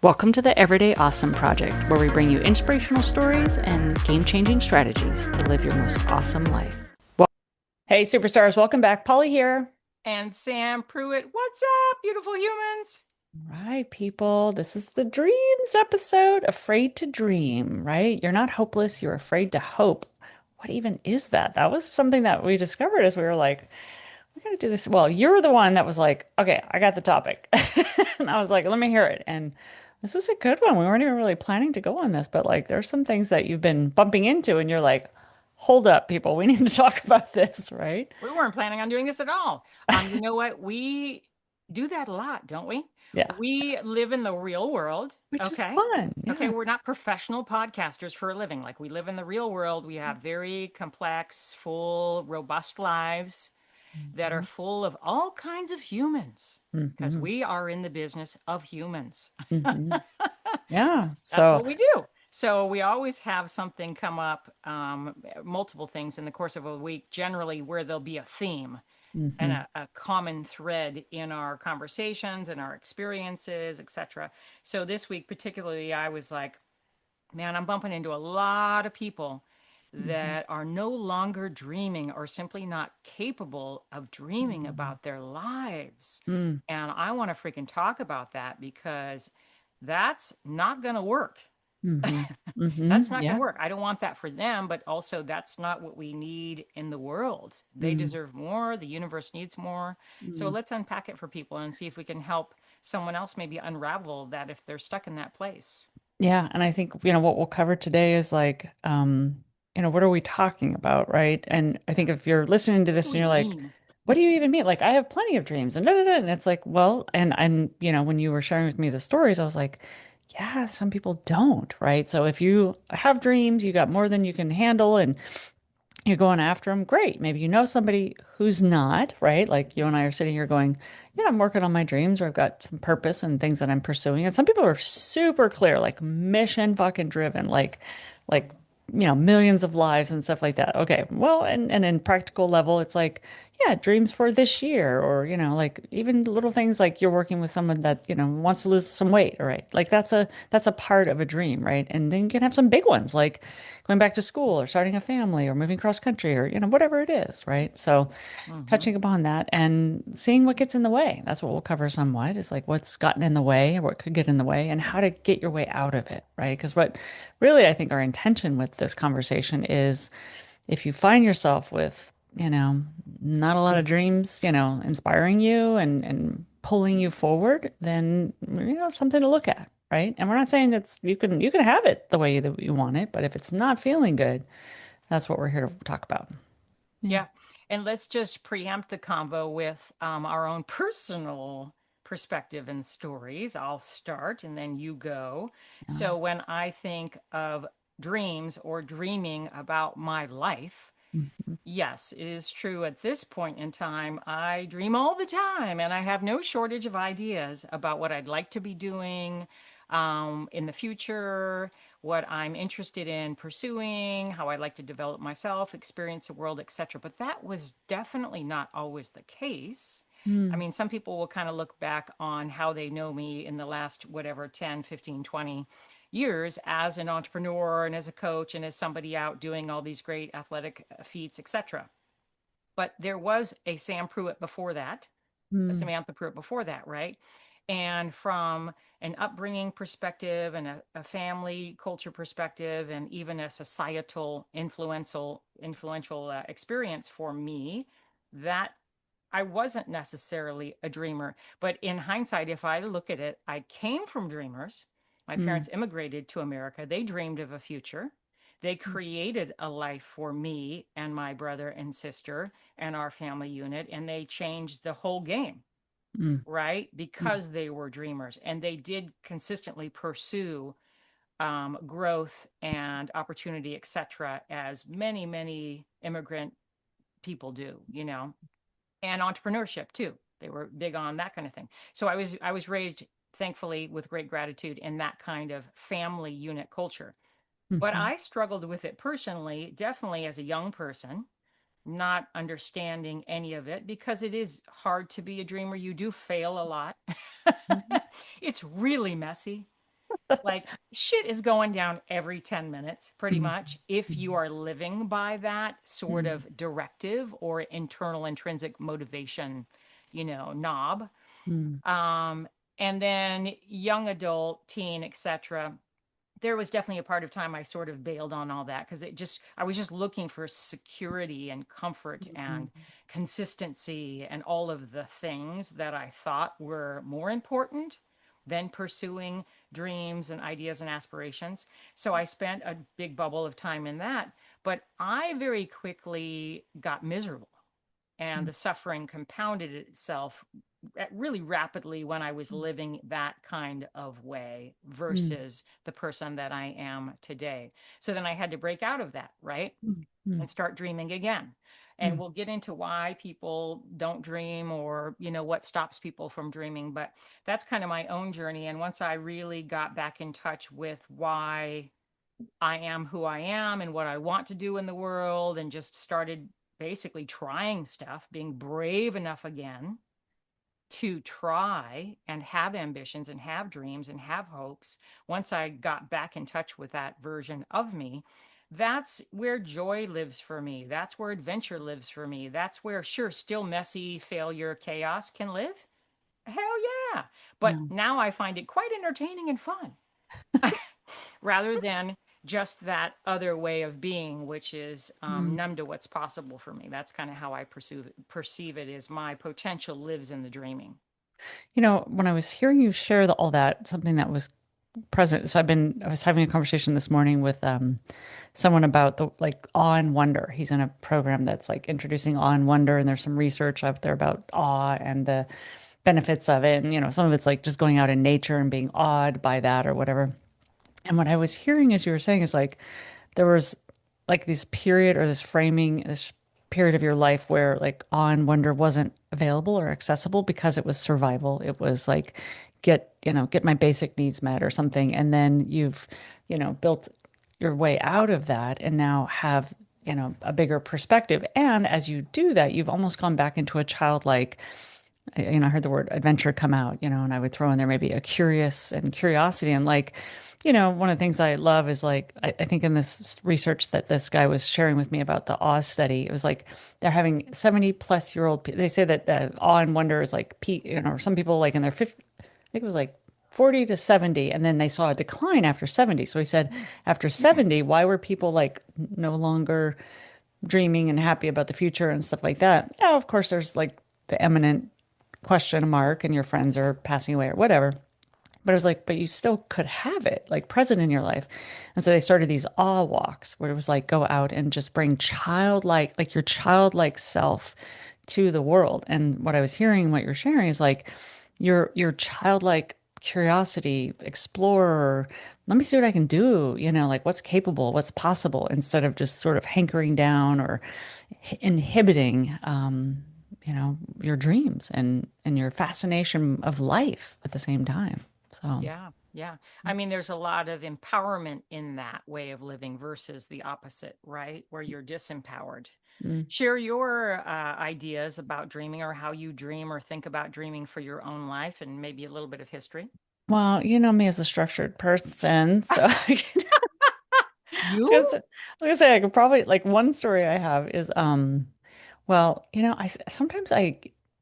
Welcome to the Everyday Awesome Project, where we bring you inspirational stories and game changing strategies to live your most awesome life. Hey, superstars, welcome back. Polly here. And Sam Pruitt, what's up, beautiful humans? Right, people, this is the dreams episode. Afraid to dream, right? You're not hopeless, you're afraid to hope. What even is that? That was something that we discovered as we were like, we gotta do this. Well, you're the one that was like, okay, I got the topic. And I was like, let me hear it. And this is a good one. We weren't even really planning to go on this, but like there's some things that you've been bumping into and you're like, hold up, people, we need to talk about this, right? We weren't planning on doing this at all. You know what? We do that a lot, don't we? Yeah, We live in the real world. which is Okay. fun. Okay, Yeah, we're not professional podcasters for a living. Like we live in the real world. We have very complex, full, robust lives that are Mhm. full of all kinds of humans because Mhm. we are in the business of humans. Mhm. Yeah. That's So, what we do. So we always have something come up, multiple things in the course of a week, generally where there'll be a theme and mhm. a common thread in our conversations and our experiences, etc. So this week, particularly, I was like, man, I'm bumping into a lot of people Mhm. that are no longer dreaming or simply not capable of dreaming Mhm. about their lives. Mm. And I want to freaking talk about that because that's not going to work. Mhm. That's Mhm. not going to Yeah. work. I don't want that for them, but also that's not what we need in the world. They Mm. deserve more. The universe needs more. So Mm. let's unpack it for people and see if we can help someone else maybe unravel that if they're stuck in that place. Yeah, and I think, what we'll cover today is like, what are we talking about, right? And I think Yeah. if you're listening to What do this and we you're like, mean? what do you even mean? Like, I have plenty of dreams and da, da, da. And it's like, well, and when you were sharing with me the stories, I was like, yeah, some people don't, right? So if you have dreams, you got more than you can handle and you're going after them, great. Maybe you know somebody who's not, right? Like you and I are sitting here going, yeah, I'm working on my dreams or I've got some purpose and things that I'm pursuing. And some people are super clear, like mission fucking driven, like, millions of lives and stuff like that. Okay. Well, and in practical level, it's like, yeah, dreams for this year or, like even little things like you're working with someone that, wants to lose some weight, all right? Like that's a part of a dream, right? And then you can have some big ones like going back to school or starting a family or moving cross country or, whatever it is, right? So Mm-hmm. touching upon that and seeing what gets in the way. That's what we'll cover somewhat is like what's gotten in the way or what could get in the way and how to get your way out of it, right? Because what really I think our intention with this conversation is if you find yourself with, not a lot of dreams, inspiring you and pulling you forward, then something to look at, right? And we're not saying that's you can have it the way that you want it, but if it's not feeling good, that's what we're here to talk about. Yeah. Yeah. And let's just preempt the convo with our own personal perspective and stories. I'll start and then you go. Yeah. So, when I think of dreams or dreaming about my life, Mhm. yes, it is true at this point in time. I dream all the time and I have no shortage of ideas about what I'd like to be doing in the future, what I'm interested in pursuing, how I'd like to develop myself, experience the world, etc. But that was definitely not always the case. I Mm. mean, some people will kind of look back on how they know me in the last, whatever, 10, 15, 20 years as an entrepreneur and as a coach and as somebody out doing all these great athletic feats, etc. But there was a Sam Pruitt before that, a Mm. Samantha Pruitt before that, right? And from an upbringing perspective and a family culture perspective, and even a societal influential experience for me, that I wasn't necessarily a dreamer. But in hindsight, if I look at it, I came from dreamers. My Mm. parents immigrated to America. They dreamed of a future. They created a life for me and my brother and sister and our family unit, and they changed the whole game, Mm. right? Mm. Because they were dreamers and they did consistently pursue growth and opportunity, etc., as many, many immigrant people do, and entrepreneurship too. They were big on that kind of thing. So I was raised, thankfully, with great gratitude in that kind of family unit culture. But Mhm. I struggled with it personally, definitely as a young person, not understanding any of it because it is hard to be a dreamer. You do fail a lot. Mhm. It's really messy. Like shit is going down every 10 minutes, pretty Mm, much, if you mm, are living by that sort mm, of directive or internal intrinsic motivation, knob. mm, Um, and then young adult, teen, etc. There was definitely a part of time I sort of bailed on all that because I was just looking for security and comfort mm, and consistency and all of the things that I thought were more important than pursuing dreams and ideas and aspirations. So I spent a big bubble of time in that, but I very quickly got miserable and mm, the suffering compounded itself really rapidly when I was living that kind of way mm, versus the person that I am today. So then I had to break out of that, right? mm, mm, And start dreaming again. And mm, we'll get into why people don't dream or, what stops people from dreaming. But that's kind of my own journey. And once I really got back in touch with why I am who I am and what I want to do in the world, and just started basically trying stuff, being brave enough again to try and have ambitions and have dreams and have hopes. Once I got back in touch with that version of me, that's where joy lives for me. That's where adventure lives for me. That's where, sure, still messy failure, chaos can live. Hell yeah. But yeah. now I find it quite entertaining and fun rather than just that other way of being, which is Mm. numb to what's possible for me. That's kind of how I perceive it is my potential lives in the dreaming. When I was hearing you share all that, something that was present. So I was having a conversation this morning with someone about the like awe and wonder. He's in a program that's like introducing awe and wonder, and there's some research out there about awe and the benefits of it. And some of it's like just going out in nature and being awed by that or whatever. And what I was hearing as you were saying is like there was like this period or this period of your life where like awe and wonder wasn't available or accessible because it was survival. It was like get my basic needs met or something. And then you've, built your way out of that and now have, a bigger perspective. And as you do that, you've almost gone back into a childlike I heard the word adventure come out, and I would throw in there maybe a curious and curiosity. And like, one of the things I love is like, I think in this research that this guy was sharing with me about the awe study, it was like they're having 70-plus-year-old, they say that the awe and wonder is like peak, some people like in their 50, I think it was like 40 to 70, and then they saw a decline after 70. So he said, after 70, why were people like no longer dreaming and happy about the future and stuff like that? Yeah, of course, there's like the eminent question mark and your friends are passing away or whatever. But it was like, but you still could have it like present in your life. And so they started these awe walks where it was like, go out and just bring like your childlike self to the world. And what I was hearing, what you're sharing is like your childlike curiosity, explorer, let me see what I can do, like what's capable, what's possible, instead of just sort of hankering down or inhibiting your dreams and your fascination of life at the same time. So, Yeah, yeah. I mean, there's a lot of empowerment in that way of living versus the opposite, right? Where you're disempowered. mm. Share your ideas about dreaming or how you dream or think about dreaming for your own life and maybe a little bit of history. Well, you know me as a structured person, so You? I was gonna say I could probably like one story I have is well, sometimes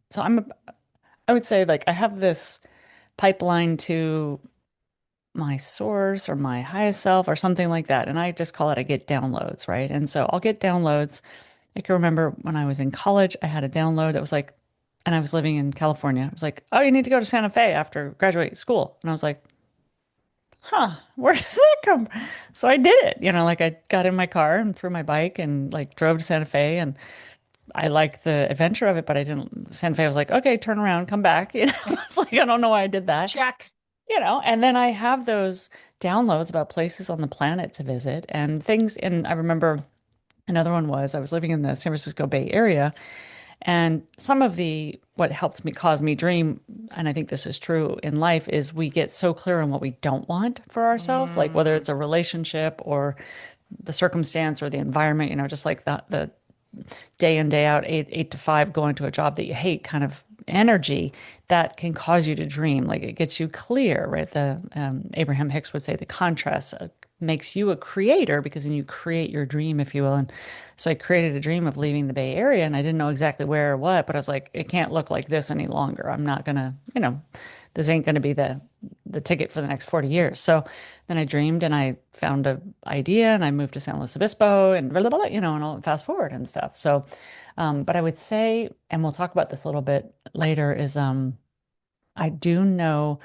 so I would say like I have this pipeline to my source or my highest self or something like that. And I just call it I get downloads, right? And so I'll get downloads. I can remember when I was in college, I had a download that was like, and I was living in California. It was like, oh, you need to go to Santa Fe after graduate school. And I was like, huh, where did that come from? So I did it, like I got in my car and threw my bike and like drove to Santa Fe. And I liked the adventure of it, but I didn't, Santa Fe was like, okay, turn around, come back. It's like, I don't know why I did that. Check. And then I have those downloads about places on the planet to visit and things. And I remember another one was I was living in the San Francisco Bay Area, and some of what helped me cause me dream, and I think this is true in life, is we get so clear on what we don't want for ourselves, like whether Mm, it's a relationship or the circumstance or the environment, just like the day in, day out, eight to five, going to a job that you hate kind of energy that can cause you to dream. Like it gets you clear, right? The Abraham Hicks would say the contrast makes you a creator because then you create your dream, if you will. And so I created a dream of leaving the Bay Area, and I didn't know exactly where or what, but I was like, it can't look like this any longer. I'm not gonna, this ain't gonna be the ticket for the next 40 years. So then I dreamed and I found a idea and I moved to San Luis Obispo and blah, blah, blah, and I'll fast forward and stuff. So, but I would say, and we'll talk about this a little bit later, is I do know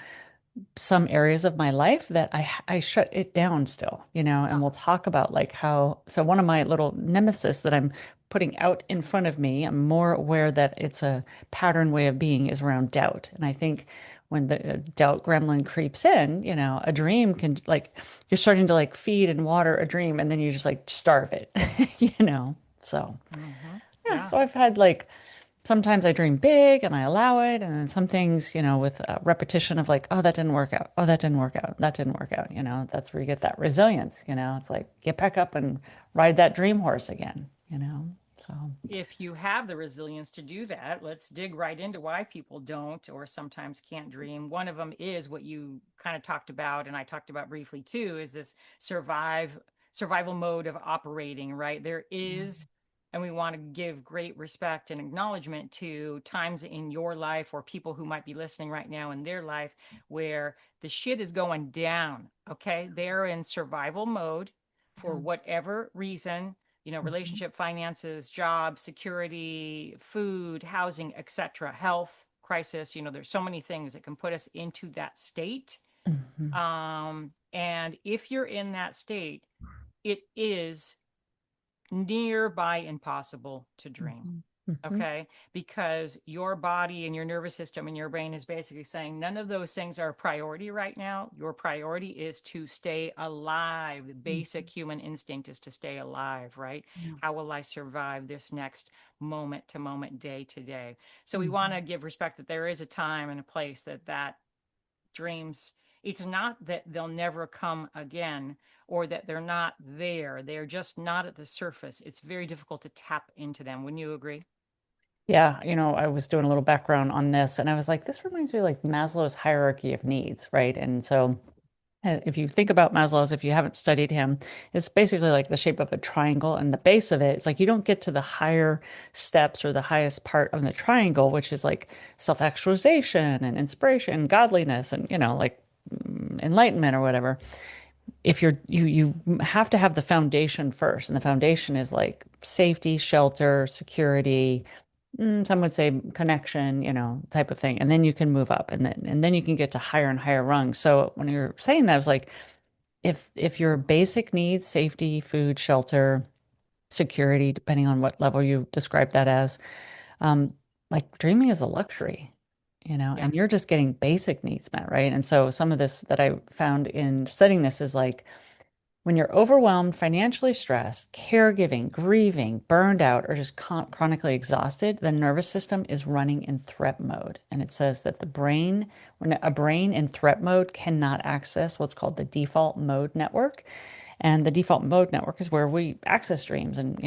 some areas of my life that I shut it down still, and we'll Uh-huh. talk about like how, so one of my little nemesis that I'm putting out in front of me, I'm more aware that it's a pattern way of being is around doubt. And I think when the doubt gremlin creeps in, a dream can like, you're starting to like feed and water a dream and then you just like starve it, So Hmm. yeah, Yeah. so I've had like, sometimes I dream big and I allow it. And then some things, with repetition of like, oh, that didn't work out. Oh, that didn't work out. That didn't work out. That's where you get that resilience. It's like get back up and ride that dream horse again. So, If you have the resilience to do that, let's dig right into why people don't or sometimes can't dream. One of them is what you kind of talked about, and I talked about briefly too, is this survival mode of operating, right? There is, and we want to give great respect and acknowledgement to times in your life or people who might be listening right now in their life where the shit is going down. Okay. They're in survival mode for yeah. whatever reason, Mhm. relationship, finances, job, security, food, housing, etc., health crisis. There's so many things that can put us into that state. Mhm. And if you're in that state, it is nearby impossible to dream. Mhm. Mhm. Okay. Because your body and your nervous system and your brain is basically saying none of those things are a priority right now. Your priority is to stay alive. The basic Mhm. human instinct is to stay alive, right? Yeah. How will I survive this next moment to moment, day to day? So we want Mhm. to give respect that there is a time and a place that dreams, it's not that they'll never come again or that they're not there. They're just not at the surface. It's very difficult to tap into them. Wouldn't you agree? Yeah, I was doing a little background on this and I was like, this reminds me of like Maslow's hierarchy of needs, right? And so if you think about Maslow's, if you haven't studied him, it's basically like the shape of a triangle, and the base of it, it's like you don't get to the higher steps or the highest part of the triangle, which is like self-actualization and inspiration, godliness, and like enlightenment or whatever. If you have to have the foundation first, and the foundation is like safety, shelter, security, some would say connection, type of thing, and then you can move up, and then you can get to higher and higher rungs. So when you're saying that, I was like, if your basic needs, safety, food, shelter, security, depending on what level you describe that as, um, like dreaming is a luxury, Yeah. and you're just getting basic needs met, right? And so some of this that I found in studying this is like when you're overwhelmed, financially stressed, caregiving, grieving, burned out, or just chronically exhausted, the nervous system is running in threat mode. And it says that when a brain in threat mode cannot access what's called the default mode network. And the default mode network is where we access dreams and,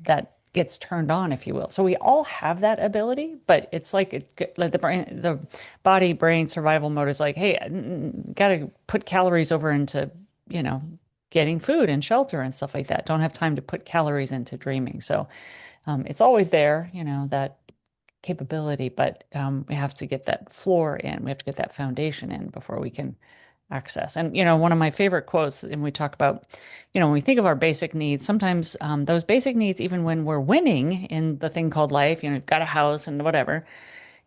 that gets turned on, if you will. So we all have that ability, but it's like the body brain survival mode is like, hey, got to put calories over into, you know, getting food and shelter and stuff like that. Don't have time to put calories into dreaming. So it's always there, that capability, but we have to get that floor in. We have to get that foundation in before we can access. And, one of my favorite quotes, and we talk about, when we think of our basic needs, sometimes those basic needs, even when we're winning in the thing called life, you've got a house and whatever,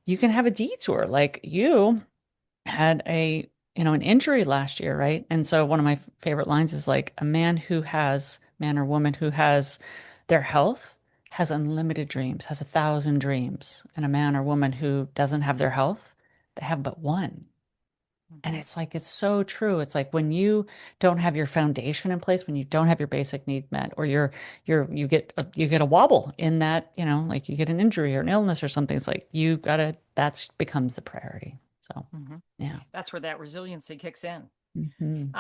you can have a detour. Like you had an injury last year, right? And so one of my favorite lines is like, man or woman who has their health has unlimited dreams, has 1,000 dreams. And a man or woman who doesn't have their health, they have but one. And Hmm. it's like, it's so true. It's like when you don't have your foundation in place, when you don't have your basic need met, or you get a wobble in that, like you get an injury or an illness or something. It's like that's becomes the priority. So, Hmm. yeah. That's where that resiliency kicks in. Hmm.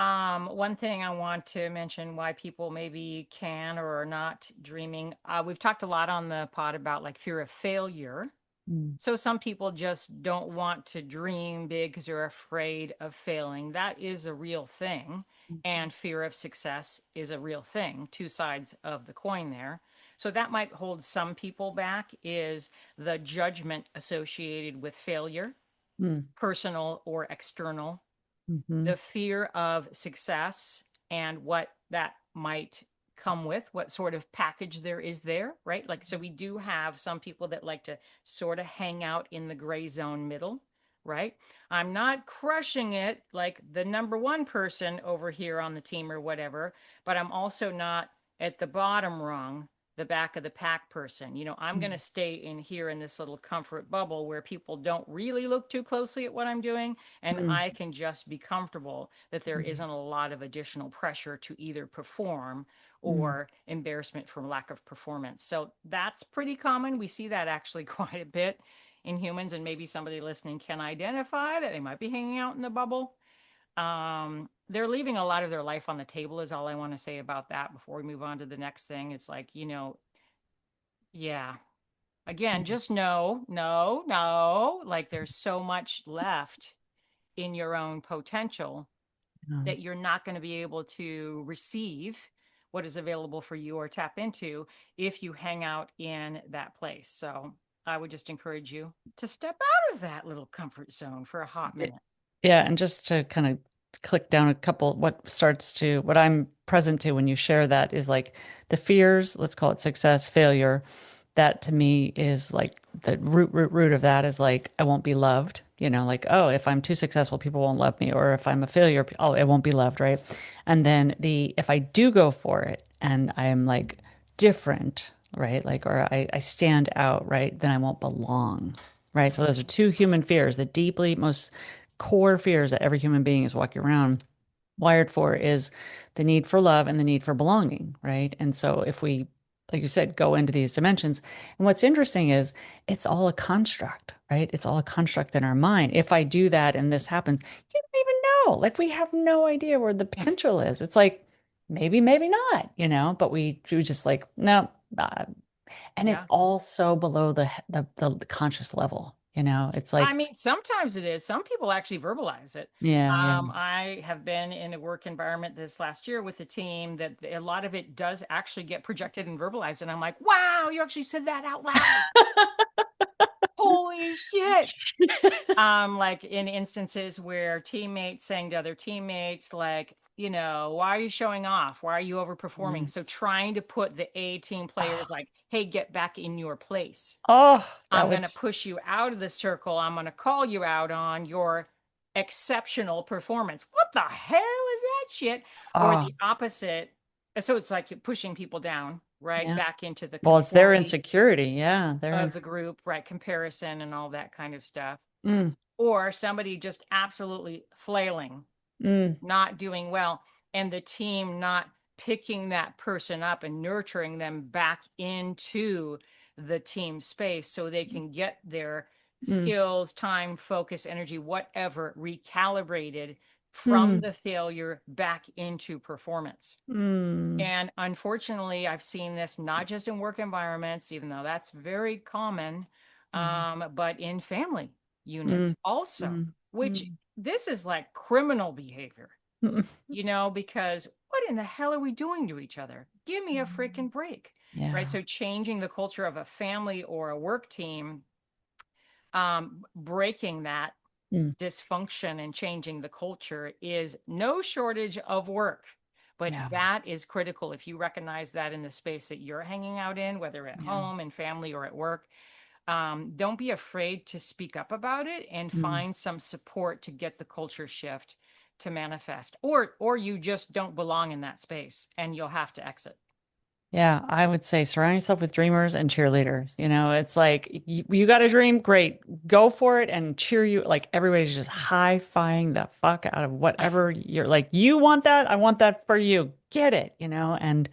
One thing I want to mention why people maybe can or are not dreaming. We've talked a lot on the pod about like fear of failure. Mm, So some people just don't want to dream big because they're afraid of failing. That is a real thing. mhm, And fear of success is a real thing, two sides of the coin there. So that might hold some people back is the judgment associated with failure, mm, personal or external, mhm, the fear of success and what that might come with, what sort of package there is there, right? Like, so we do have some people that like to sort of hang out in the gray zone middle, right? I'm not crushing it like the number one person over here on the team or whatever, but I'm also not at the bottom rung, the back of the pack person. I'm going to mm, stay in here in this little comfort bubble where people don't really look too closely at what I'm doing, and mm, I can just be comfortable that there mm, isn't a lot of additional pressure to either perform mm. or embarrassment from lack of performance. So that's pretty common. We see that actually quite a bit in humans, and maybe somebody listening can identify that they might be hanging out in the bubble. They're leaving a lot of their life on the table, is all I want to say about that before we move on to the next thing. It's like, yeah. Again, Mm. just no, no, no. Like there's so much left in your own potential Um, that you're not going to be able to receive what is available for you or tap into if you hang out in that place. So I would just encourage you to step out of that little comfort zone for a hot it- minute. yeah, and just to kind of click down a couple, what I'm present to when you share that is like the fears, let's call it success, failure. That to me is like the root of that is like, I won't be loved. Like, oh, if I'm too successful, people won't love me. Or if I'm a failure, oh, I won't be loved, right? And then if I do go for it and I am like different, right? Like, or I stand out, right? Then I won't belong, right? So those are two human fears, the deeply most core fears that every human being is walking around wired for is the need for love and the need for belonging, right? And so if we, like you said, go into these dimensions, and what's interesting is it's all a construct, right? It's all a construct in our mind. If I do that and this happens, you don't even know. Like we have no idea where the potential is. It's like maybe, maybe not, but we just like, no. And it's Yeah. all so below the conscious level, It's I like, mean, sometimes it is. Some people actually verbalize it. yeah, yeah. I have been in a work environment this last year with a team that a lot of it does actually get projected and verbalized. And I'm like, wow, you actually said that out loud. Holy shit. Like in instances where teammates saying to other teammates, like, why are you showing off? Why are you overperforming? Mm. So trying to put the A team players Oh, like, hey, get back in your place. oh, that I'm going would, to push you out of the circle. I'm going to call you out on your exceptional performance. What the hell is that shit? Or oh, the opposite. So it's like you're pushing people down, right? yeah. Back into the Well, it's their conformity insecurity. Yeah, of they're, the group, right? Comparison and all that kind of stuff. mm, Or somebody just absolutely flailing, mm, not doing well, and the team not picking that person up and nurturing them back into the team space so they can get their mm, skills, time, focus, energy, whatever, recalibrated from mm, the failure back into performance. mm, And unfortunately, I've seen this not just in work environments, even though that's very common, mm, but in family mm, units also, mm, which mm, this is like criminal behavior, mm. because what in the hell are we doing to each other? Give me a freaking break, right? Yeah. So changing the culture of a family or a work team, breaking that Mm, dysfunction and changing the culture is no shortage of work. But yeah. that is critical. If you recognize that in the space that you're hanging out in, whether at Yeah. home and family or at work, don't be afraid to speak up about it and Mm. find some support to get the culture shift to manifest. Or you just don't belong in that space and you'll have to exit. Yeah, I would say surround yourself with dreamers and cheerleaders. It's like you got a dream, great, go for it and cheer you. Like everybody's just high-fiving the fuck out of whatever you're like, you want that, I want that for you. Get it, and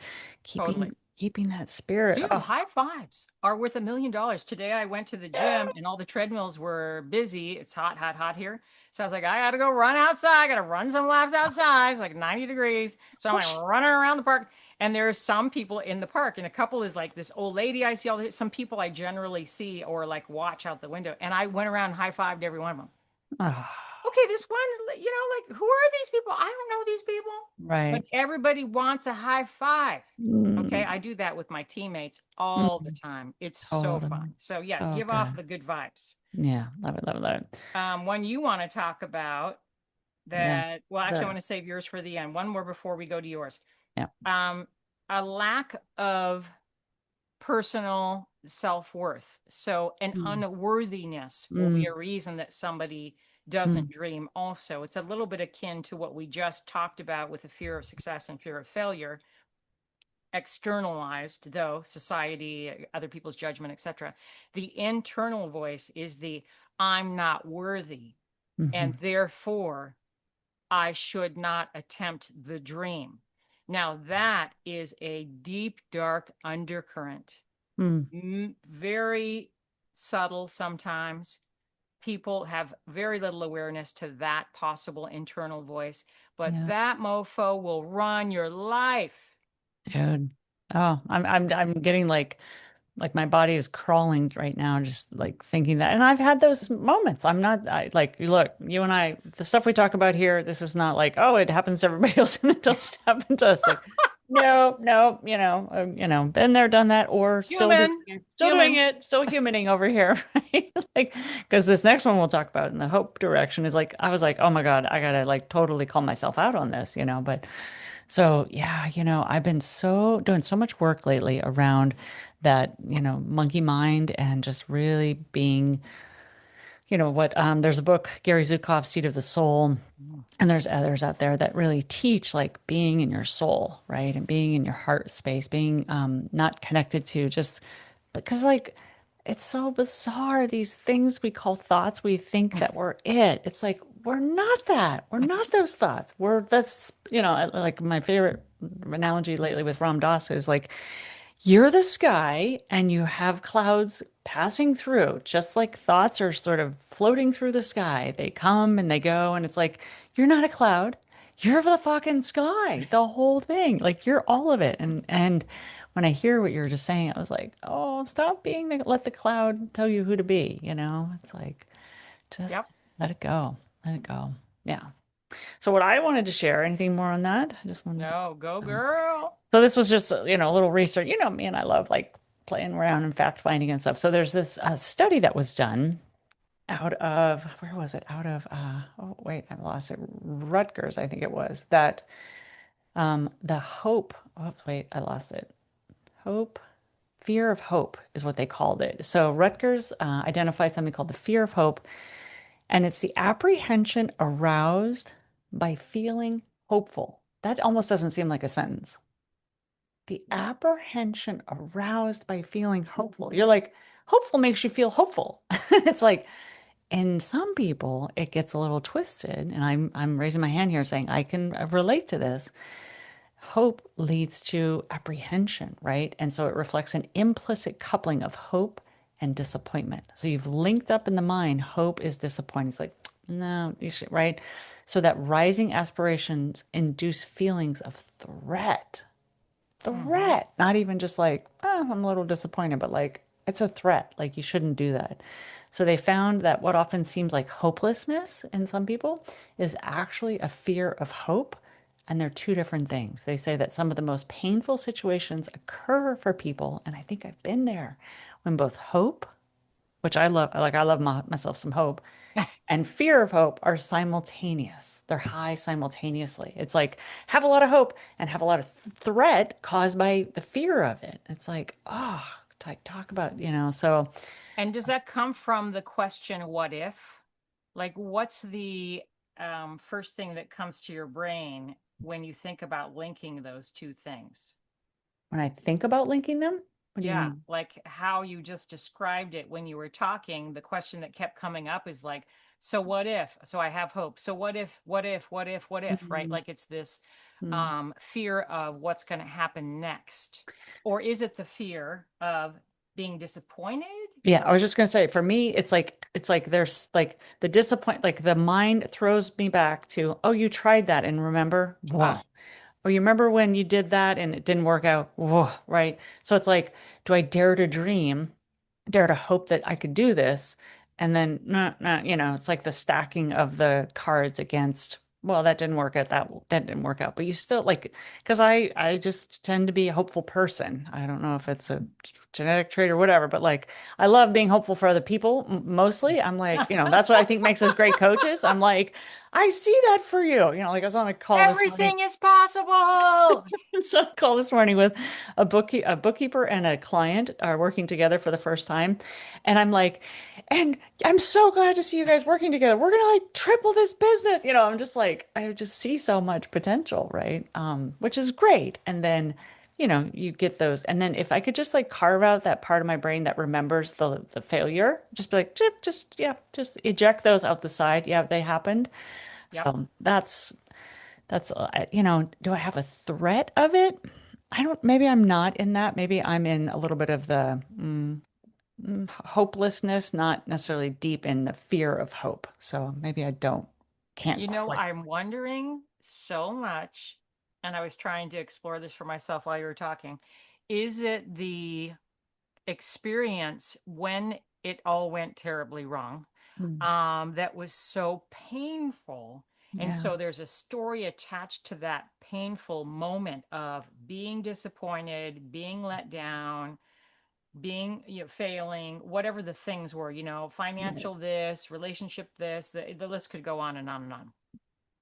Totally. keeping that spirit. Dude, Oh, high fives are worth $1 million. Today I went to the gym and all the treadmills were busy. It's hot, hot, hot here. So I was like, I gotta go run outside. I gotta run some laps outside. It's like 90 degrees. So I'm oh, like running around the park. And there are some people in the park, and a couple is like this old lady I see all the some people I generally see or like watch out the window. And I went around and high-fived every one of them. Ah, Okay, this one's, like, who are these people? I don't know these people. But right. everybody wants a high five. Okay, Mm, I do that with my teammates all the mm, time. It's so fun. totally. So yeah, Oh, give off good. the good vibes. Yeah, love it, love it, love it. One you want to talk about Yes. that, well, actually, I The want to save yours for the end. One more before we go to yours. yeah. Um, a lack of personal self-worth. So an Mm, unworthiness will be mm, a reason that somebody doesn't mm, dream also. It's a little bit akin to what we just talked about with the fear of success and fear of failure, externalized though society, other people's judgment, etc. The internal voice is the I'm not worthy, and hmm. therefore I should not attempt the dream. Now that is a deep dark undercurrent, Mm, very subtle sometimes. People have very little awareness to that possible internal voice, but yeah, that mofo will run your life. dude. Oh, I'm getting like my body is crawling right now, just like thinking that. And I've had those moments. I'm not like, look, you and I, the stuff we talk about here, this is not like, oh, it happens to everybody else and it doesn't happen to us. Like, no, no, been there, done that, or Human, still doing human. it, still humaning over here, right? Like, because this next one we'll talk about in the hope direction is like, I was like, oh my God, I gotta like totally call myself out on this, but. So yeah, I've been doing so much work lately around that, monkey mind and just really being, there's a book, Gary Zukav's Seat of the Soul, and there's others out there that really teach like being in your soul, right? And being in your heart space, being not connected to just because like it's so bizarre, these things we call thoughts, we think that we're it. It's like we're not that. We're not those thoughts. We're that's, like my favorite analogy lately with Ram Dass is like you're the sky and you have clouds passing through, just like thoughts are sort of floating through the sky. They come and they go, and it's like, you're not a cloud. You're the fucking sky, the whole thing. Like you're all of it. And when I hear what you're just saying, I was like, oh, stop being let the cloud tell you who to be, It's like just Yep. let it go. Let it go. Yeah. So what I wanted to share, anything more on that? I just wanted to No, go girl. so this was just, a little research. You know me, and I love like playing around and fact finding and stuff. So there's this study that was done out of, where was it? Out of, oh, wait, I lost it. Rutgers, I think it was, that the hope, oh, wait, I lost it. Hope, fear of hope is what they called it. So Rutgers identified something called the fear of hope, and it's the apprehension aroused by feeling hopeful. That almost doesn't seem like a sentence. The apprehension aroused by feeling hopeful. You're like, hopeful makes you feel hopeful. It's like, in some people, it gets a little twisted, and I'm raising my hand here saying I can relate to this. Hope leads to apprehension, right? And so it reflects an implicit coupling of hope and disappointment. So you've linked up in the mind, hope is disappointing. It's like, no, you should, right? So that rising aspirations induce feelings of Mm-hmm. threat, not even just like, oh, I'm a little disappointed, but like it's a threat. Like you shouldn't do that. So they found that what often seems like hopelessness in some people is actually a fear of hope. And they're two different things. They say that some of the most painful situations occur for people, and I think I've been there, when both hope, which I love, like I love myself some hope, and fear of hope are simultaneous. They're high simultaneously. It's like have a lot of hope and have a lot of threat caused by the fear of it. It's like, oh, talk about, so And does that come from the question, what if? Like, what's the first thing that comes to your brain when you think about linking those two things? when I think about linking them, what do you Yeah, mean? like how you just described it when you were talking, the question that kept coming up is like, so what if? So I have hope. So what if, what if, what if, what if, right? Mm, Like it's this mm. fear of what's going to happen next. Or is it the fear of being disappointed? Yeah, I Like, was just gonna say, for me, it's like there's like the disappoint, like the mind throws me back to, oh, you tried that and remember, ah, whoa. Or you remember when you did that and it didn't work out? Whoa, right? So it's like, do I dare to dream, dare to hope that I could do this? And then, nah, nah, it's like the stacking of the cards against, well, that didn't work out. That didn't work out. But you still like, because I just tend to be a hopeful person. I don't know if it's a genetic trait or whatever, but like, I love being hopeful for other people mostly. I'm like, that's what I think makes us great coaches. I'm like, I see that for you. Like I was on a call this morning. Everything is possible. So I call this morning with a bookkeeper and a client are working together for the first time. And I'm like, and I'm so glad to see you guys working together. We're gonna like triple this business. I'm just like, I just see so much potential, right? Which is great. And then, you get those. And then if I could just like carve out that part of my brain that remembers the failure, just be like, just yeah, just eject those out the side. Yeah, they happened. Yep. So that's, do I have a threat of it? I don't, maybe I'm not in that. Maybe I'm in a little bit of the hopelessness, not necessarily deep in the fear of hope. So maybe I can't quite. I'm wondering so much, and I was trying to explore this for myself while you were talking. Is it the experience when it all went terribly wrong, Mm, that was so painful? And yeah. so there's a story attached to that painful moment of being disappointed, being let down, being, failing, whatever the things were, Right. financial this, relationship this, the list could go on and on and on.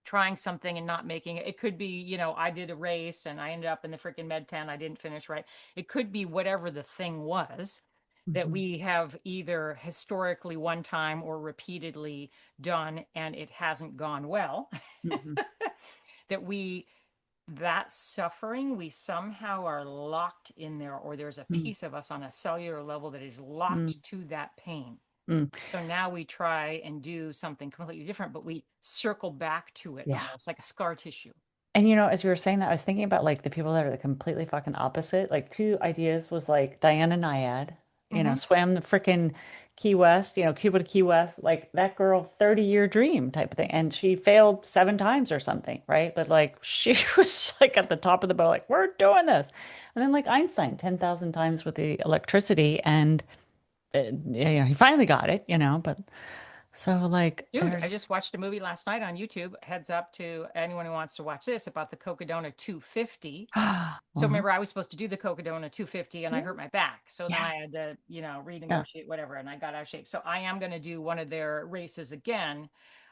Trying something and not making it. It could be, I did a race and I ended up in the freaking med tent. I didn't finish right. It could be whatever the thing was that Hmm. we have either historically one time or repeatedly done and it hasn't gone well. Hmm. that we that suffering, we somehow are locked in there, or there's a Mm, piece of us on a cellular level that is mm, locked to that pain. mm. So now we try and do something completely different, but we circle back to it Yeah. almost like a scar tissue. And as you were saying that, I was thinking about like the people that are the completely fucking opposite. Like two ideas was like Diana Nyad, Hmm. swam the frickin' Key West, Cuba to Key West, like that girl, 30-year dream type of thing. And she failed 7 times or something, right? But like she was like at the top of the boat, like, we're doing this. And then like Einstein, 10,000 times with the electricity. And he finally got it, but so like Dude, I there's, just watched a movie last night on YouTube. Heads up to anyone who wants to watch this about the Cocodona 250. So uh-huh. remember, I was supposed to do the Cocodona 250 and I hurt my back. So then Yeah, I had to, yeah. renegotiate whatever, and I got out of shape. So I am going to do one of their races again,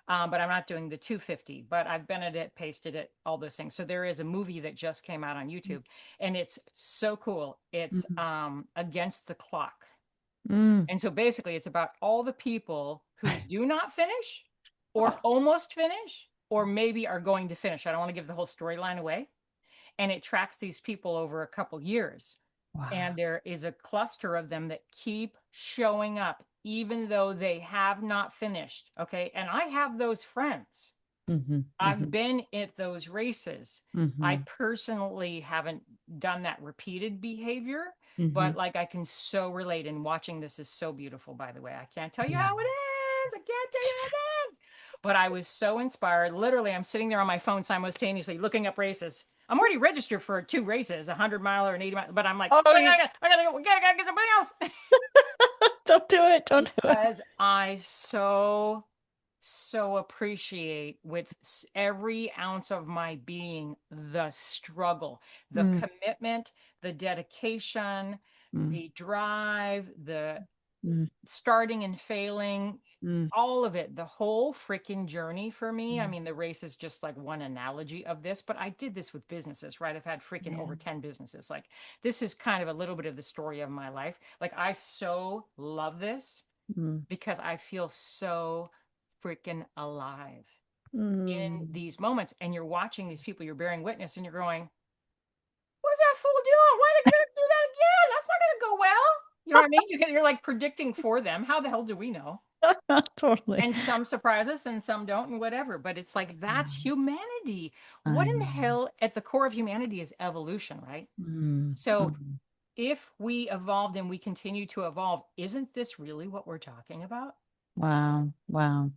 but I'm not doing the 250. But I've been at it, pasted it, all those things. So there is a movie that just came out on YouTube, and it's so cool. It's Mm, Against the Clock. mm. And so basically, it's about all the people who do not finish, or almost finish, or maybe are going to finish. I don't want to give the whole storyline away. And it tracks these people over a couple years. Wow. And there is a cluster of them that keep showing up, even though they have not finished. Okay. And I have those friends. Hmm. I've Hmm. been at those races. I Hmm. personally haven't done that repeated behavior, Hmm. but like I can so relate. And watching this is so beautiful, by the way. I can't tell you Yeah. how it ends. I can't tell you how it ends. But I was so inspired. Literally, I'm sitting there on my phone simultaneously looking up races. I'm already registered for 2 races, a 100 mile and 80 mile, but I'm like, Oh, I gotta go, I gotta get somebody else. don't do it. Don't do it. Because I so appreciate with every ounce of my being the struggle, the Mm, commitment, the dedication, mm, the drive, the mm, starting and failing, mm, all of it, the whole freaking journey for me. I mm. mean, the race is just like one analogy of this, but I did this with businesses, right? I've had freaking Yeah. over 10 businesses. Like, this is kind of a little bit of the story of my life. Like, I so love this Mm, because I feel so freaking alive in mm. these moments. And you're watching these people, you're bearing witness, and you're going, what's that fool doing? Why are they going to do that again? That's not going to go well. You know what I mean? You're like predicting for them. How the hell do we know? Totally. And some surprise us and some don't, and whatever. But it's like, that's humanity. What I in the know. hell at the core of humanity is evolution, right? Mm, So mm. if we evolved and we continue to evolve, isn't this really what we're talking about? Wow. Wow.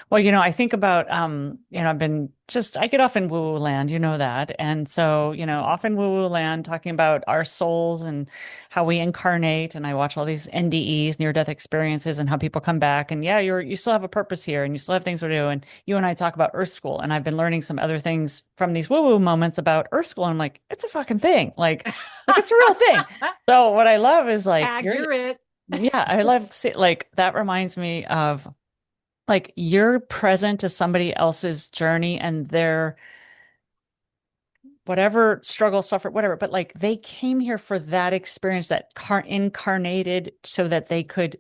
Well, I think about, I've been just, I get off in woo-woo land, you know that. And so, off in woo-woo land, talking about our souls and how we incarnate. And I watch all these NDEs, near-death experiences, and how people come back. And yeah, you still have a purpose here and you still have things to do. And you and I talk about Earth School. And I've been learning some other things from these woo-woo moments about Earth School. And I'm like, it's a fucking thing. Like it's a real thing. So what I love is like, Accurate. yeah, I love, like, that reminds me of, like, you're present to somebody else's journey and their whatever struggle, suffer, whatever, but like they came here for that experience, that car incarnated so that they could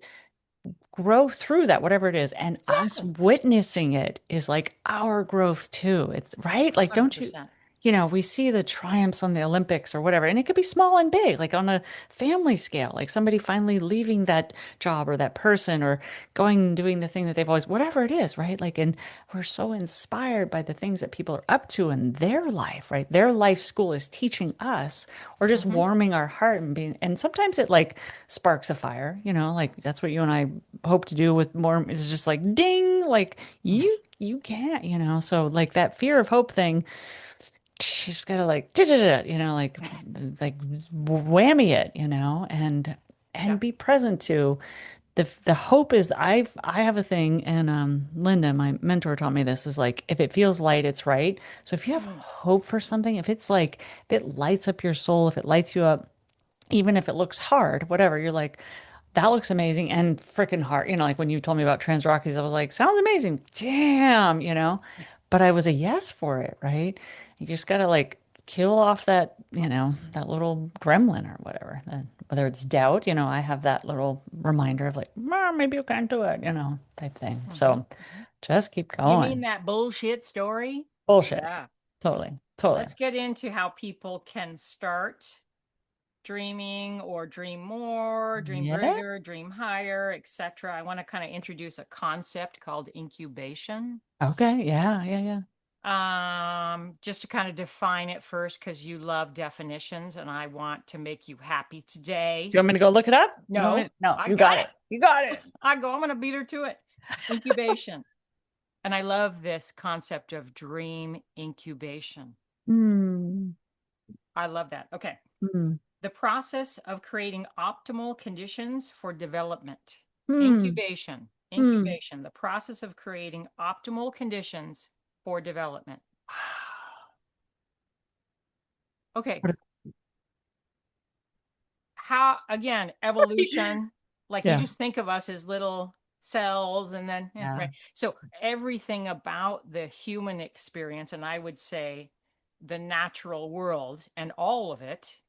grow through that, whatever it is. And us Exactly. witnessing it is like our growth too. It's right. Like, don't you, 100%. we see the triumphs on the Olympics or whatever, and it could be small and big, like on a family scale, like somebody finally leaving that job or that person or going and doing the thing that they've always, whatever it is, right? Like, and we're so inspired by the things that people are up to in their life, right? Their life school is teaching us or just Hmm. warming our heart and being, and sometimes it like sparks a fire, like that's what you and I hope to do with more is just like ding, like you can't, so like that fear of hope thing, she's gotta like like whammy it, Yeah. and be present to the hope is I have a thing, and Linda, my mentor, taught me this, is like if it feels light, it's right. So if you have Mm. hope for something, if it's like if it lights up your soul, if it lights you up, even if it looks hard, whatever, you're like, that looks amazing and freaking hard. Like when you told me about Trans Rockies, I was like, sounds amazing. Damn, But I was a yes for it, right? You just gotta like kill off that, that little gremlin or whatever. Whether it's doubt, I have that little reminder of like, maybe you can't do it, type thing. Hmm. So just keep You mean going. that bullshit story? Bullshit. Yeah. Totally. Totally. Let's get into how people can start dreaming or dream more, dream Yeah. bigger, dream higher, etc. I want to kind of introduce a concept called incubation. Okay. Yeah. Yeah. Yeah. Just to kind of define it first, because you love definitions and I want to make you happy Do you today. want me to go look it up? You want me No, to? No, I you got got it. it. You got it. I'm going to beat her to it. Incubation. And I love this concept of dream incubation. Hmm. I love that. Okay. Hmm. The process of creating optimal conditions for development. Hmm. Incubation. Hmm. Incubation. The process of creating optimal conditions for development. Okay. What How, again, a- evolution, like you Yeah. just think of us as little cells and then, yeah, Yeah. right. So everything about the human experience, and I would say the natural world and all of it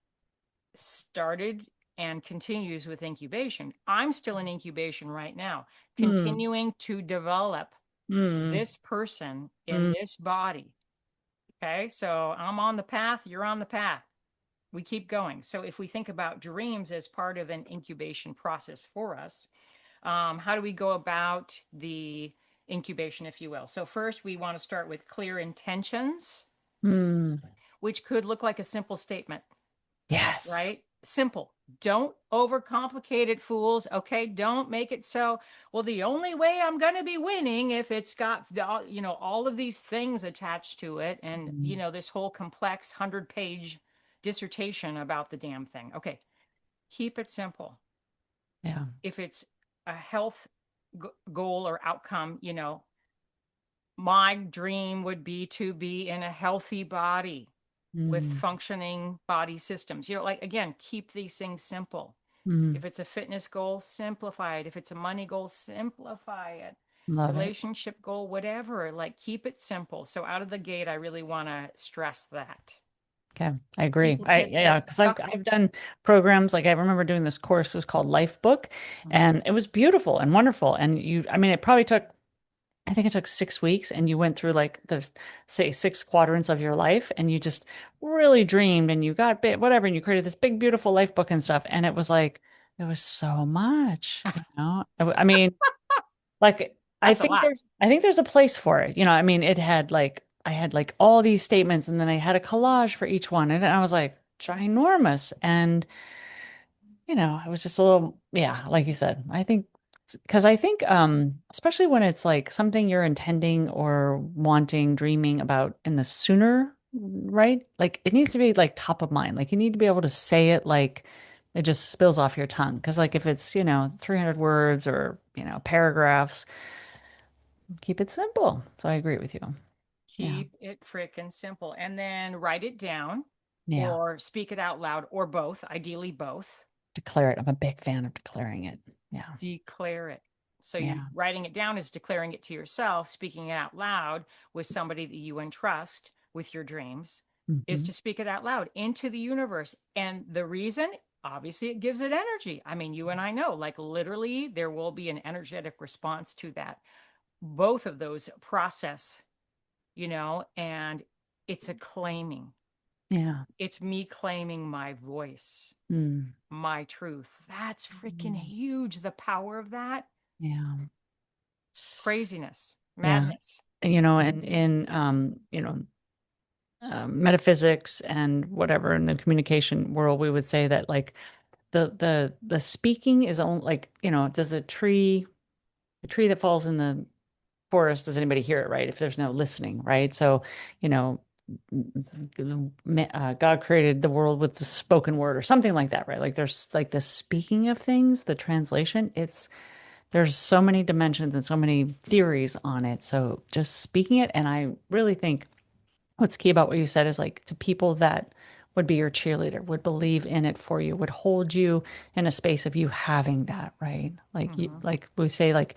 started and continues with incubation. I'm still in incubation right now, Hmm. continuing to develop Hmm. this person in Hmm. this body. Okay. So I'm on the path, you're on the path. We keep going. So if we think about dreams as part of an incubation process for us, how do we go about the incubation, if you will? So first, we want to start with clear intentions, Hmm. which could look like a simple statement, Yes. right? Simple. Don't overcomplicate it, fools. Okay, don't make it so. Well, the only way I'm going to be winning if it's got all of these things attached to it, and Hmm. this whole complex 100-page dissertation about the damn thing. Okay, keep it simple. Yeah. If it's a health goal or outcome, my dream would be in a healthy body with Hmm. functioning body systems. Like, again, keep these things simple. Hmm. If it's a fitness goal, simplify it. If it's a money goal, simplify it. Love it. Relationship goal, whatever, like keep it simple. So out of the gate, I really want to stress that. Okay, I agree. People I get yeah, because I've stuck. I've done programs, like I remember doing this course, it was called Life Book, Mhm. and it was beautiful and wonderful. And I mean, it probably took, I think it took 6 weeks, and you went through like the, say, 6 quadrants of your life, and you just really dreamed, and you got bit, whatever, and you created this big, beautiful life book and stuff. And it was like, it was so much, I mean, like, That's a lot. I think there's a place for it. I mean, it had like, I had like all these statements, and then I had a collage for each one, and I was like ginormous. And, it was just a little, yeah, like you said, I think Because I think, especially when it's like something you're intending or wanting, dreaming about in the sooner, right? Like it needs to be like top of mind. Like you need to be able to say it like it just spills off your tongue. Because like if it's, 300 words or, paragraphs, keep it simple. So I agree with you. Yeah. Keep it freaking simple. And then write it down Yeah. or speak it out loud or both, ideally both. Declare it. I'm a big fan of declaring it. Yeah. Declare it. So you Yeah. writing it down is declaring it to yourself, speaking it out loud with somebody that you entrust with your dreams is Hmm. to speak it out loud into the universe. And the reason, obviously, it gives it energy. I mean, you and I know, like literally, there will be an energetic response to that. Both of those process, and it's a claiming. Yeah. It's me claiming my voice, Mm. my truth. That's freaking Mm. huge. The power of that. Yeah. Craziness, Yeah. madness. And in metaphysics and whatever in the communication world, we would say that like the speaking is only like, does a tree that falls in the forest, does anybody hear it, right? If there's no listening, right? So, you know, God created the world with the spoken word or something like that, right? Like there's like the speaking of things, the translation, there's so many dimensions and so many theories on it. So just speaking it, and I really think what's key about what you said is like to people that would be your cheerleader, would believe in it for you, would hold you in a space of you having that, right? Like you, Hmm. like we say, like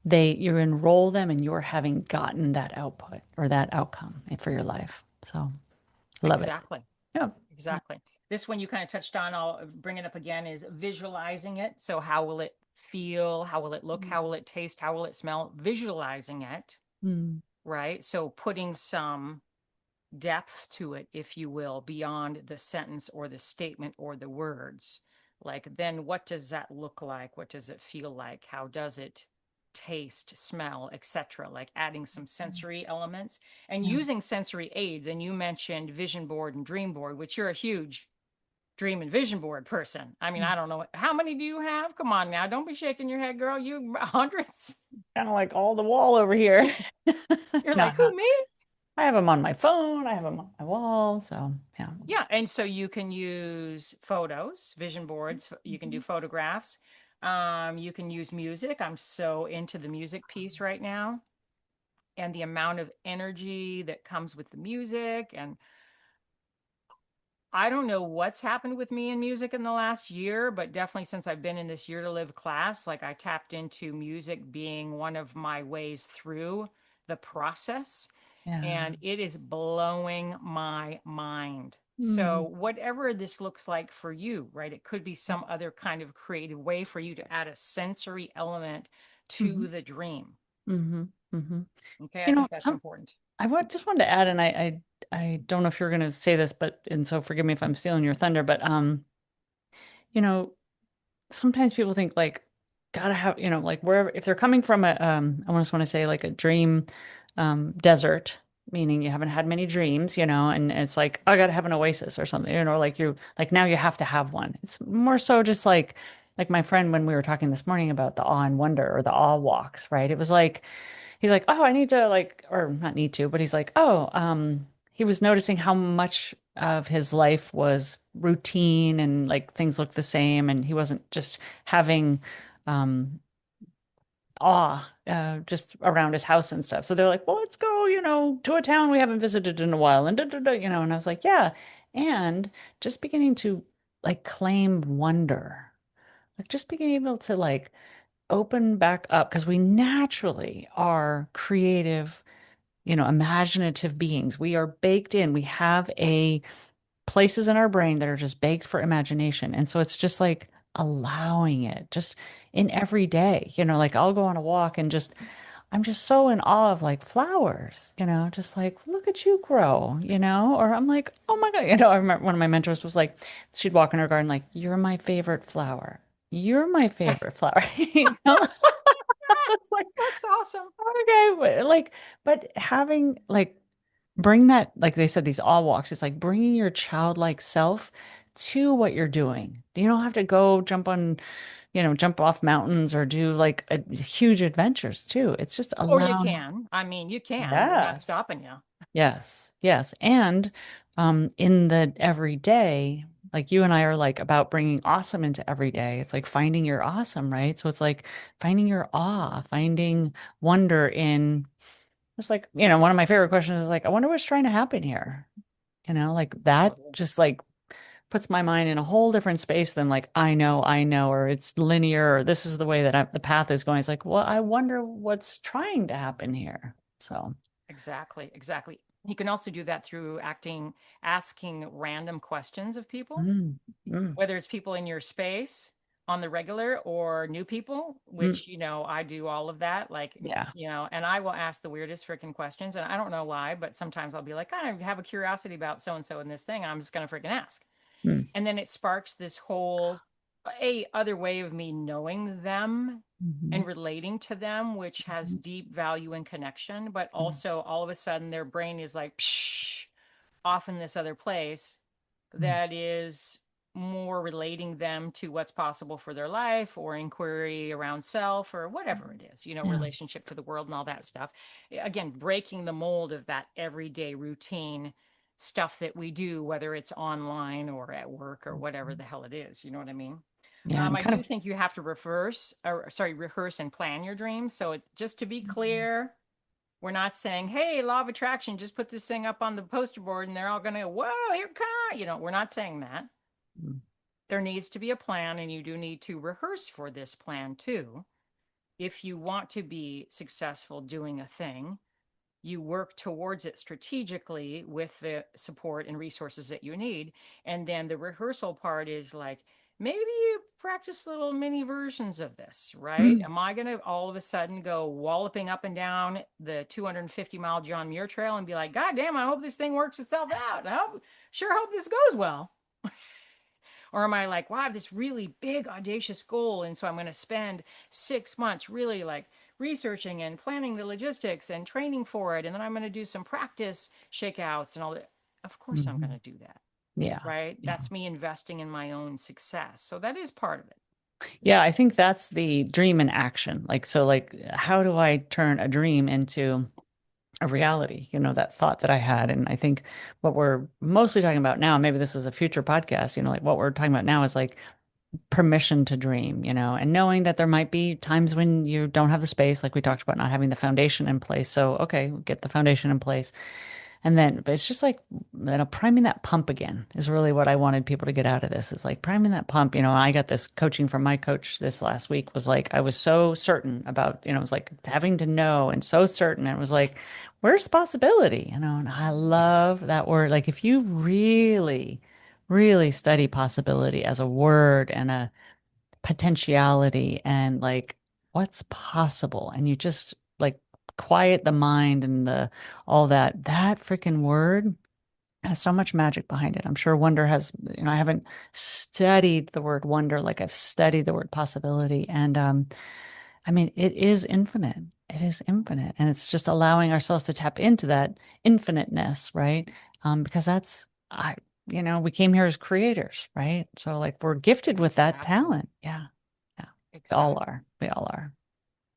you enroll them and you're having gotten that output or that outcome for your life. So I love it. Exactly. Yeah. Yeah. Exactly. This one you kind of touched on, I'll bring it up again, is visualizing it. So, how will it feel? How will it look? How will it taste? How will it smell? Visualizing it, Mm. right? So, putting some depth to it, if you will, beyond the sentence or the statement or the words. Like, then what does that look like? What does it feel like? How does it taste, smell, etc.? Like adding some sensory elements and Yeah. using sensory aids. And you mentioned vision board and dream board, which you're a huge dream and vision board person. I mean, I don't know. How many do you have? Come on now. Don't be shaking your head, girl. You hundreds. Kind of like all the wall over here. You're No, like, who, me? I have them on my phone. I have them on my wall. So yeah. Yeah, and so you can use photos, vision boards, you can do Mhm. photographs. You can use music. I'm so into the music piece right now and the amount of energy that comes with the music. And I don't know what's happened with me in music in the last year, but definitely since I've been in this Year to Live class, like I tapped into music being one of my ways through the process, Yeah. and it is blowing my mind. So, Mm. whatever this looks like for you, right? It could be some other kind of creative way for you to add a sensory element Mm-hmm. to the dream. Mm-hmm. Mm-hmm. Okay, I think that's Some important. just wanted to add, and I don't know if you're going to say this, but and so forgive me if I'm stealing your thunder, but you know, sometimes people think like gotta have, like wherever if they're coming from I just want to say like a dream desert, meaning you haven't had many dreams, and it's like, oh, I gotta have an oasis or something, like you like now you have to have one. It's more so just like my friend when we were talking this morning about the awe and wonder or the awe walks, right? It was like he's like, oh, I need to like, or not need to, but he's like, oh, he was noticing how much of his life was routine and like things looked the same, and he wasn't just having um, awe just around his house and stuff. So they're like, well, let's go, to a town we haven't visited in a while, and and I was like, yeah, and just beginning to like claim wonder, like just being able to like open back up because we naturally are creative, imaginative beings. We are baked in. We have a places in our brain that are just baked for imagination. And so it's just like allowing it just in every day, like I'll go on a walk and just I'm just so in awe of like flowers, just like look at you grow, or I'm like, oh my God, I remember one of my mentors was like, she'd walk in her garden like, you're my favorite flower. You're my favorite flower. It's like, That's awesome. okay, but having like bring that, like they said, these all walks, it's like bringing your childlike self to what you're doing. You don't have to go jump on, jump off mountains or do like huge adventures too. It's just Or you allowing. can. I mean, you can. We're not Yes. stopping you. Yes. Yes. And in the everyday, like you and I are like about bringing awesome into every day. It's like finding your awesome, right? So it's like finding your awe, finding wonder in just like, one of my favorite questions is like, I wonder what's trying to happen here. Like that Totally. just like puts my mind in a whole different space than like, I know, or it's linear, or this is the way that the path is going. It's like, well, I wonder what's trying to happen here. So, Exactly. Exactly. You can also do that through asking random questions of people, mm, mm, whether it's people in your space on the regular or new people, mm, which, I do all of that. Like, yeah. and I will ask the weirdest freaking questions. And I don't know why, but sometimes I'll be like, I have a curiosity about so and so in this thing. I'm just going to freaking ask. Mm, And then it sparks this whole a other way of me knowing them mhm, and relating to them, which has deep value and connection, but mhm, also all of a sudden their brain is like psh, off in this other place mm, that is more relating them to what's possible for their life or inquiry around self or whatever it is, yeah. relationship to the world and all that stuff. Again, breaking the mold of that everyday routine stuff that we do, whether it's online or at work or whatever the hell it is. You know what I mean? Yeah. And I kind do of, think you have to rehearse and plan your dreams. So it's just to be clear, we're not saying, "Hey, law of attraction, just put this thing up on the poster board, and they're all going to, whoa, here it comes." We're not saying that. mm, There needs to be a plan, and you do need to rehearse for this plan too. If you want to be successful doing a thing, you work towards it strategically with the support and resources that you need. And then the rehearsal part is like, maybe you practice little mini versions of this, right? mm, Am I going to all of a sudden go walloping up and down the 250-mile John Muir Trail and be like, God damn, I hope this thing works itself out. Sure hope this goes well. Or am I like, wow, I have this really big, audacious goal. And so I'm going to spend 6 months really like researching and planning the logistics and training for it. And then I'm going to do some practice shakeouts and all that. Of course, I'm going mhm. to do that. Yeah. Right. Yeah. That's me investing in my own success. So that is part of it. Yeah. I think that's the dream in action. Like, so, like, how do I turn a dream into a reality, that thought that I had. And I think what we're mostly talking about now, maybe this is a future podcast, like what we're talking about now is like permission to dream, and knowing that there might be times when you don't have the space, like we talked about, not having the foundation in place. So, okay, get the foundation in place. And then, but it's just like, priming that pump again is really what I wanted people to get out of this is like priming that pump. I got this coaching from my coach this last week was like, I was so certain about, it was like having to know and so certain. It was like, where's the possibility? And I love that word. Like, if you really, really study possibility as a word and a potentiality and like what's possible, and you just like quiet the mind and the all that freaking word has so much magic behind it. I'm sure wonder has, I haven't studied the word wonder like I've studied the word possibility. And I mean, it is infinite. It is infinite. And it's just allowing ourselves to tap into that infiniteness, right? Because we came here as creators, right? So like we're gifted with that Exactly. talent. Yeah. Yeah. We all Exactly. are. We all are.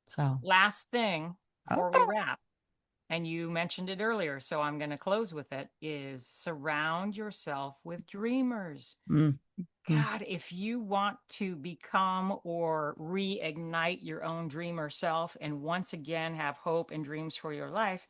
So, Last thing before we okay. wrap, and you mentioned it earlier, so I'm going to close with it, is surround yourself with dreamers. Mm, mm, God, if you want to become or reignite your own dreamer self and once again have hope and dreams for your life,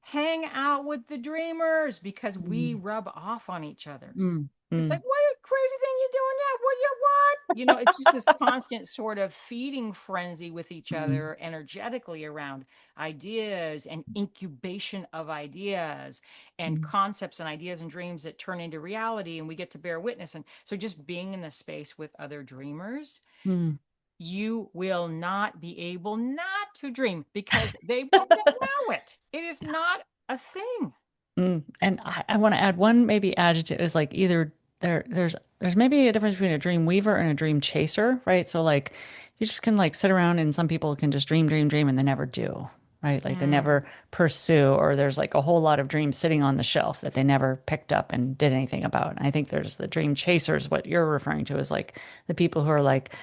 hang out with the dreamers because we mm, rub off on each other. mm, It's like, mm, what a crazy thing you doing now? What you what? It's just this constant sort of feeding frenzy with each mm, other energetically around ideas and incubation of ideas and mm, concepts and ideas and dreams that turn into reality and we get to bear witness. And so just being in the space with other dreamers, mm. you will not be able not to dream because they won't allow it. It is not a thing. And I want to add one maybe adjective is like either there's maybe a difference between a dream weaver and a dream chaser, right? So like you just can like sit around and some people can just dream, dream, dream and they never do, right? Like they Mm, never pursue, or there's like a whole lot of dreams sitting on the shelf that they never picked up and did anything about. And I think there's the dream chasers, what you're referring to is like the people who are like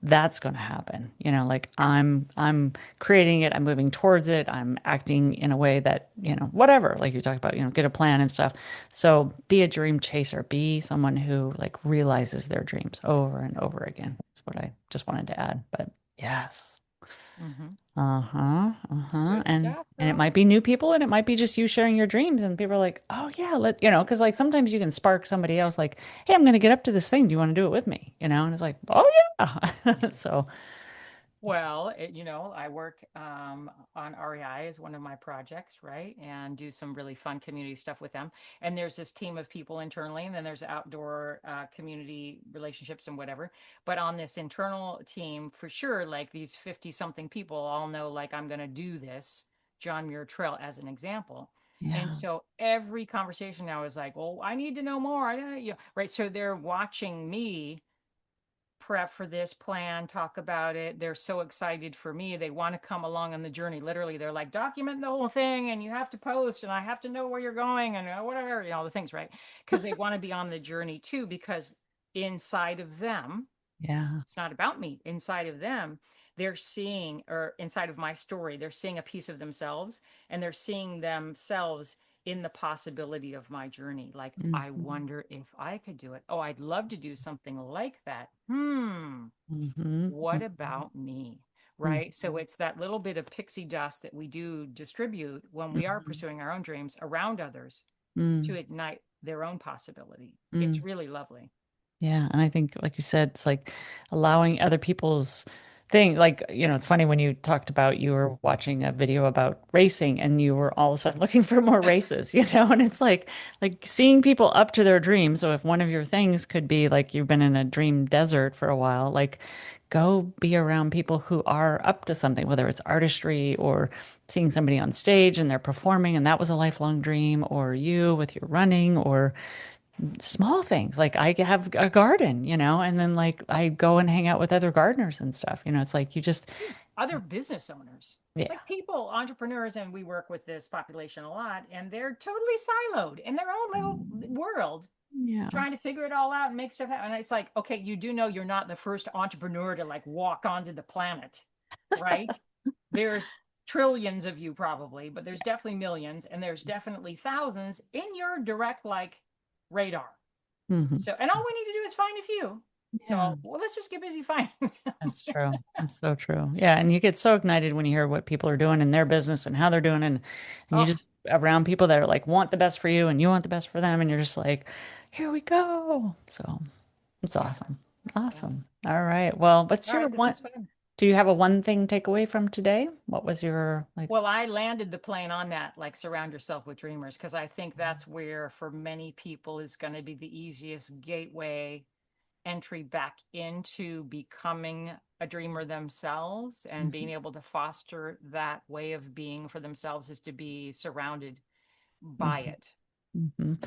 that's going to happen. Like I'm creating it, I'm moving towards it, I'm acting in a way that, whatever, like you talked about, get a plan and stuff. So be a dream chaser, be someone who like realizes their dreams over and over again. That's what I just wanted to add. But yes. Hmm. Uh-huh. Uh-huh. Good stuff, And it girl. might be new people and it might be just you sharing your dreams and people are like, "Oh yeah, because like sometimes you can spark somebody else like, "Hey, I'm going to get up to this thing. Do you want to do it with me?" And it's like, "Oh yeah." So, Well, I work on REI as one of my projects, right? And do some really fun community stuff with them. And there's this team of people internally, and then there's outdoor community relationships and whatever. But on this internal team, for sure, like these 50 something people all know, like, I'm going to do this John Muir Trail as an example. And yeah. so every conversation now is like, well, I need to know more. Right. So they're watching me prep for this plan, talk about it. They're so excited for me. They want to come along on the journey. Literally, they're like, document the whole thing and you have to post and I have to know where you're going and whatever, the things, right? Because they want to be on the journey too, because inside of them, Yeah. it's not about me. Inside of them, they're seeing, or inside of my story, they're seeing a piece of themselves and they're seeing themselves in the possibility of my journey. Like, I Mm-hmm. wonder if I could do it. Oh, I'd love to do something like that. Mm-hmm. What about me? Right. So Mm-hmm. it's that little bit of pixie dust that we do distribute when we are Mm-hmm. pursuing our own dreams around others to Mm-hmm. ignite their own possibility. Mm-hmm. It's really lovely. Yeah, and I think, like you said, it's like allowing other people's thing. Like, it's funny when you talked about you were watching a video about racing and you were all of a sudden looking for more races, and it's like seeing people up to their dreams. So if one of your things could be like you've been in a dream desert for a while, like go be around people who are up to something, whether it's artistry or seeing somebody on stage and they're performing and that was a lifelong dream, or you with your running or small things like I have a garden, and then like I go and hang out with other gardeners and stuff. It's like you just, Other business owners, yeah. like people, entrepreneurs, and we work with this population a lot, and they're totally siloed in their own little world, Yeah. trying to figure it all out and make stuff happen. And it's like, okay, you do know you're not the first entrepreneur to like walk onto the planet, right? There's trillions of you probably, but there's definitely millions, and there's definitely thousands in your direct like radar. Hmm. So, and all we need to do is find a few. Yeah. So, well, let's just get busy finding them. That's true. That's so true. Yeah, and you get so ignited when you hear what people are doing in their business and how they're doing, and you Oh, just around people that are like want the best for you and you want the best for them, and you're just like, here we go. So it's yeah, awesome. yeah. Awesome. All right. Well, what's All your right, this one? is fun. Do you have a one thing takeaway from today? What was your like? Well, I landed the plane on that, like surround yourself with dreamers, because I think that's where, for many people, is going to be the easiest gateway entry back into becoming a dreamer themselves and being able to foster that way of being for themselves is to be surrounded by Mhm. it. Mhm.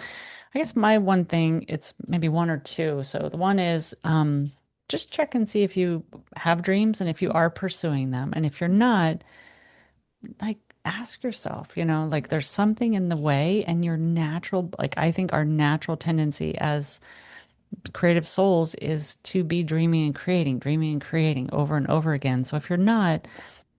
I guess my one thing, it's maybe one or two. So the one is just check and see if you have dreams and if you are pursuing them. And if you're not, like ask yourself, like there's something in the way and your natural, like I think our natural tendency as creative souls is to be dreaming and creating over and over again. So if you're not,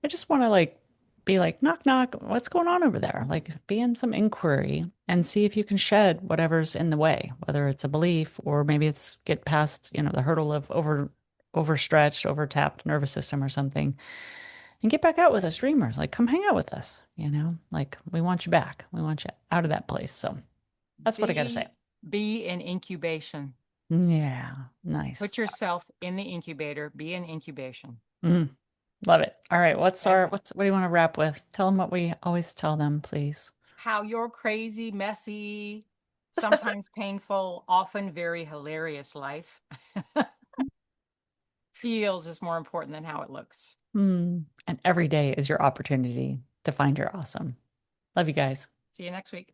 I just want to like be like, knock, knock, what's going on over there? Like, be in some inquiry and see if you can shed whatever's in the way, whether it's a belief or maybe it's get past, the hurdle of overstretched, overtapped nervous system or something and get back out with us dreamers. Like, come hang out with us, like we want you back. We want you out of that place. So that's what I got to say. Be in incubation. Yeah, nice. Put yourself in the incubator, be in incubation. Mm, love it. All right. And What do you want to wrap with? Tell them what we always tell them, please. how your crazy, messy, sometimes painful, often very hilarious life feels is more important than how it looks. And every day is your opportunity to find your awesome. Love you guys. See you next week.